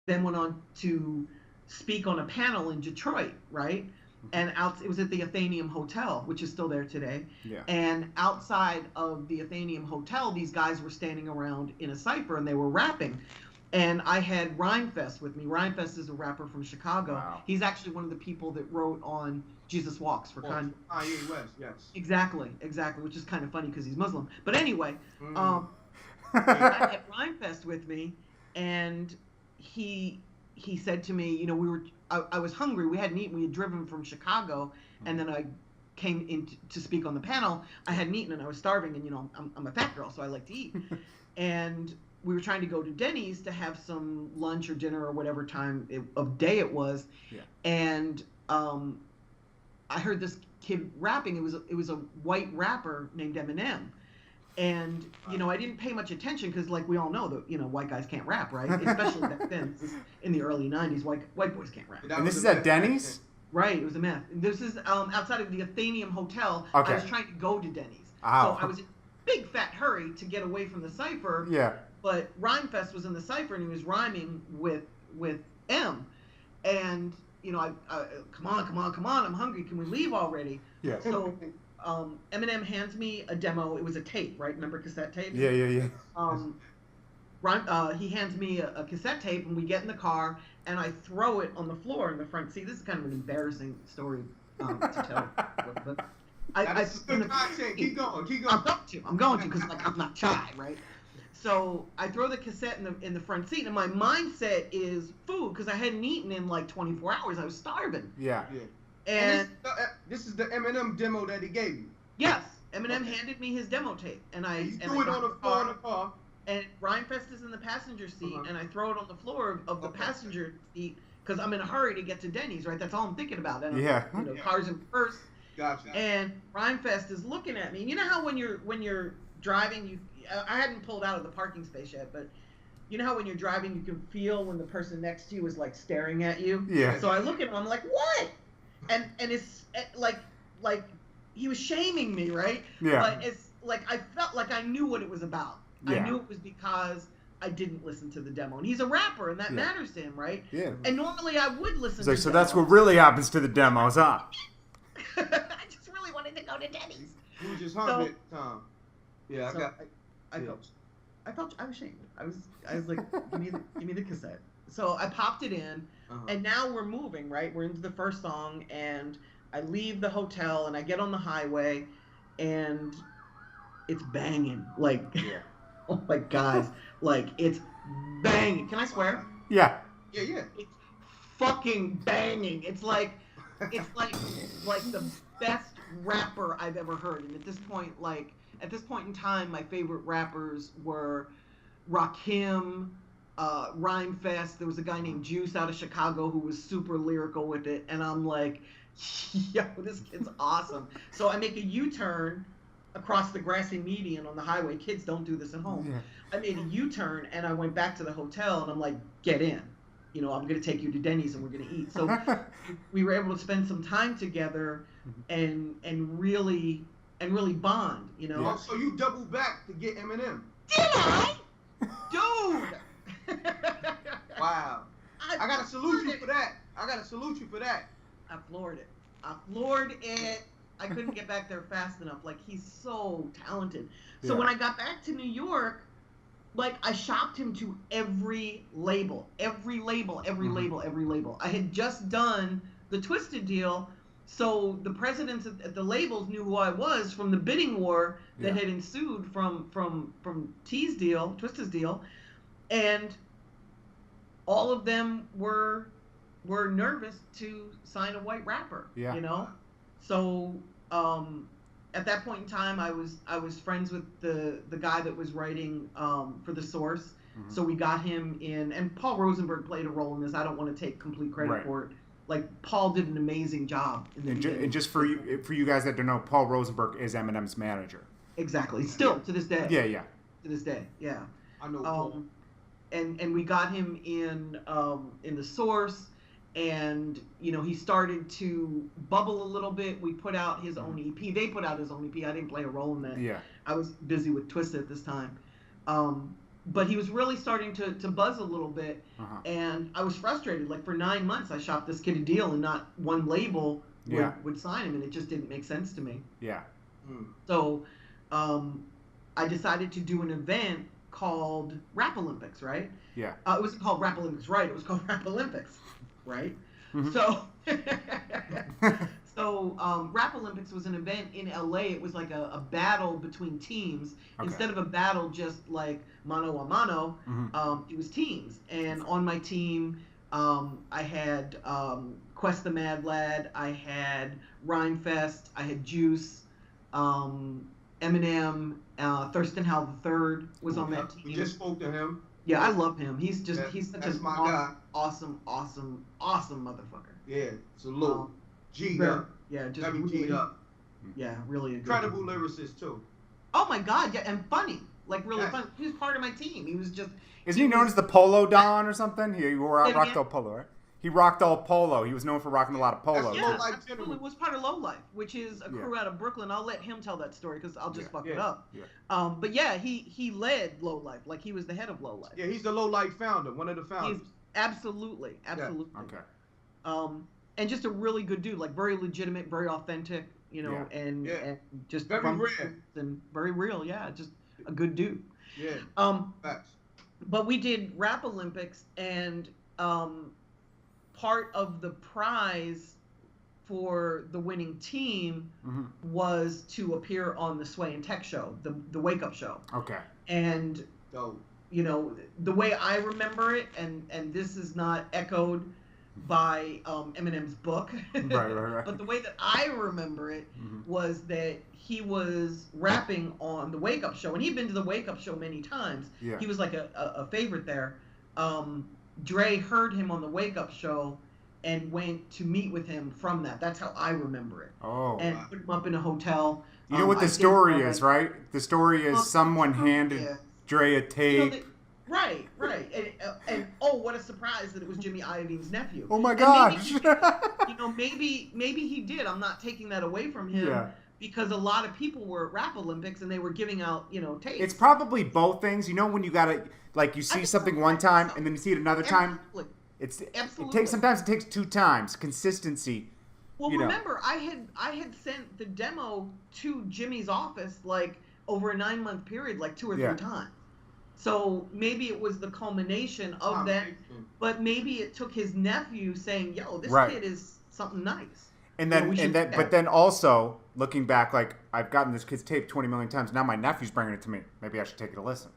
then went on to speak on a panel in Detroit, right? And it was at the Athenaeum Hotel, which is still there today. Yeah. And outside of the Athenaeum Hotel, these guys were standing around in a cipher and they were rapping. And I had Rhymefest with me. Rhymefest is a rapper from Chicago. Wow. He's actually one of the people that wrote on Jesus Walks for Kanye. Kanye West, yes. Exactly, which is kind of funny because he's Muslim. But anyway, I had Rhymefest with me, and he said to me, you know, I was hungry. We hadn't eaten. We had driven from Chicago, and then I came in to speak on the panel. I hadn't eaten, and I was starving, and, you know, I'm a fat girl, so I like to eat. And we were trying to go to Denny's to have some lunch or dinner or whatever time of day it was. Yeah. And I heard this kid rapping. It was a white rapper named Eminem. And, you know, I didn't pay much attention because, like we all know, that, you know, white guys can't rap, right? Especially back then. This is in the early 90s, white boys can't rap. And this is at Denny's? Right, it was a mess. This is outside of the Athenaeum Hotel. Okay. I was trying to go to Denny's. Oh. So I was in a big fat hurry to get away from the cipher. Yeah. But Rhymefest was in the cipher, and he was rhyming with M. And, you know, I come on, I'm hungry. Can we leave already? Yeah. So Eminem hands me a demo. It was a tape, right? Remember cassette tapes? Yeah. He hands me a cassette tape, and we get in the car, and I throw it on the floor in the front seat. This is kind of an embarrassing story to tell. But Keep going. I'm going to, because, like, I'm not shy, right? So I throw the cassette in the front seat, and my mindset is food, because I hadn't eaten in like 24 hours. I was starving. Yeah. And this is the Eminem demo that he gave you. Yes, Eminem handed me his demo tape, and I threw it on the floor in the car. And Rhymefest is in the passenger seat, and I throw it on the floor of the passenger seat because I'm in a hurry to get to Denny's, right? That's all I'm thinking about. And you know, cars in first. Gotcha. And Rhymefest is looking at me. You know how when you're driving, I hadn't pulled out of the parking space yet, but you know how when you're driving, you can feel when the person next to you is like staring at you. Yeah. So I look at him. I'm like, what? And it's like he was shaming me, right? Yeah. But it's like I felt like I knew what it was about. Yeah. I knew it was because I didn't listen to the demo, and he's a rapper, and that matters to him, right? Yeah. And normally I would listen. So that's what really happens to the demos, huh? I just really wanted to go to Denny's. You were just hungry at the time. Yeah, I felt I was ashamed. I was like, give me the cassette. So I popped it in, and now we're moving, right? We're into the first song, and I leave the hotel, and I get on the highway, and it's banging. Like, oh my guys, like, it's banging. Can I swear? Yeah. Yeah. It's fucking banging. It's like the best rapper I've ever heard. And at this point in time, my favorite rappers were Rakim, Rhymefest. There was a guy named Juice out of Chicago who was super lyrical with it, and I'm like, yo, this kid's awesome. So I make a U-turn across the grassy median on the highway. Kids don't do this at home. Yeah. I made a U-turn, and I went back to the hotel, and I'm like, get in. You know, I'm going to take you to Denny's, and we're going to eat. So we were able to spend some time together and really bond, you know. Oh, so you doubled back to get Eminem. Did I? Dude! Wow. I got to salute you for that. I floored it. I couldn't get back there fast enough. Like, he's so talented. So when I got back to New York, like, I shopped him to every label. I had just done the Twisted deal, so the presidents at the labels knew who I was from the bidding war that had ensued from Twisted's deal, and all of them were nervous to sign a white rapper. Yeah. You know, so at that point in time, I was friends with the guy that was writing for The Source. So we got him in, and Paul Rosenberg played a role in this. I don't want to take complete credit for it. Like, Paul did an amazing job. And just for you guys that don't know, Paul Rosenberg is Eminem's manager. Exactly. Still to this day. Yeah. To this day, yeah. I know Paul. And we got him in The Source, and you know, he started to bubble a little bit. We put out his own EP. They put out his own EP. I didn't play a role in that. Yeah. I was busy with Twisted at this time. but he was really starting to buzz a little bit, and I was frustrated. Like for 9 months, I shopped this kid a deal, and not one label would sign him, and it just didn't make sense to me. Yeah. So, I decided to do an event called Rap Olympics, right? Yeah. It wasn't called Rap Olympics, right? It was called Rap Olympics, right? So, Rap Olympics was an event in LA. It was like a battle between teams. Instead of a battle just like mano a mano, it was teams. And on my team, I had Quest the Mad Lad, I had Rhymefest, I had Juice, Eminem, Thurston Howell III was on that team. We just spoke to him. Yeah, I love him. He's such an guy. awesome motherfucker. Yeah, salute. G'd up. Yeah, just Very really, G'd up. Yeah, really a good Incredible dude. lyricist too. Oh my God, yeah, and funny, like really funny. He was part of my team. He was just. Isn't he known as the Polo Don or something? He rocked again? all polo, right? He rocked all polo. He was known for rocking a lot of polo. Yeah, Low Life absolutely. Gentleman. Was part of Low Life, which is a crew out of Brooklyn. I'll let him tell that story because I'll just fuck it up. Yeah. But yeah, he led Low Life, like he was the head of Low Life. Yeah, he's the Low Life founder, one of the founders. He's absolutely. Okay. And just a really good dude, like very legitimate, very authentic, and just very from real and very real. Yeah, just a good dude. Yeah. Facts. But we did Rap Olympics, and part of the prize for the winning team was to appear on the Sway and Tech show, the Wake Up show. Okay. And the way I remember it, and this is not echoed by Eminem's book, right. but the way that I remember it was that he was rapping on the Wake Up show, and he'd been to the Wake Up show many times. Yeah. He was like a favorite there. Dre heard him on the Wake Up show and went to meet with him from that. That's how I remember it. Oh. And put him up in a hotel. You know what the story is, right? The story is someone handed Dre a tape. Right. And oh, what a surprise that it was Jimmy Iovine's nephew. Oh my gosh. Maybe he did. I'm not taking that away from him. Yeah. Because a lot of people were at Rap Olympics and they were giving out, tapes. It's probably both things. You know when you gotta you see something one time and then you see it another time. Absolutely. Sometimes it takes two times. Consistency. Well, remember, I had sent the demo to Jimmy's office over a 9-month period, 2 or 3 times. So maybe it was the culmination of that, but maybe it took his nephew saying, "Yo, this kid is something nice." And then, but then also looking back, I've gotten this kid's tape 20 million times. Now my nephew's bringing it to me. Maybe I should take it a listen.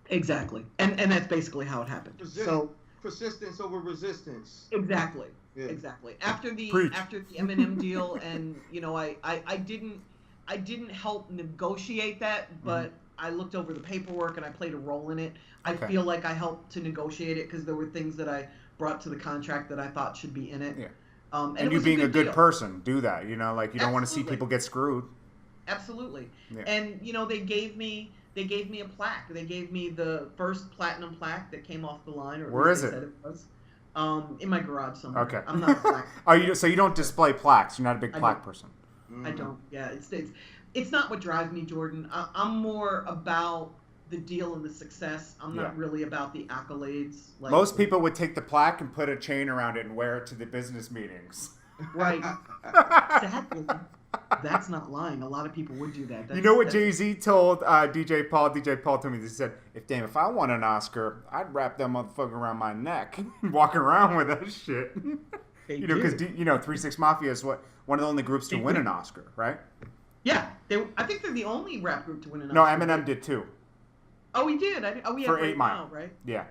Exactly, and that's basically how it happened. So persistence over resistance. Exactly. Yeah. Exactly. After the Preach. Eminem deal, and I didn't help negotiate that, but I looked over the paperwork and I played a role in it. I feel like I helped to negotiate it because there were things that I brought to the contract that I thought should be in it. Yeah. And you being a good deal. person, do that. You don't want to see Absolutely. people get screwed. Absolutely. Yeah. And they gave me a plaque. They gave me the first platinum plaque that came off the line. Or Where is they it? said it was. In my garage somewhere. Okay. I'm not a plaque. So you don't display plaques? You're not a big plaque person. I don't. Yeah, it's not what drives me, Jordan. I'm more about the deal and the success. I'm not really about the accolades. Most people would take the plaque and put a chain around it and wear it to the business meetings. Right. Exactly. That's not lying. A lot of people would do that. You know what Jay-Z told DJ Paul? DJ Paul told me this. He said, if I won an Oscar, I'd wrap that motherfucker around my neck and walk around with that shit. Because 3 6 Mafia is one of the only groups to win an Oscar, right? Yeah, I think they're the only rap group to win an No, Oscar. Eminem did too. Oh, he did. For 8 Mile, Mile, right? Yeah.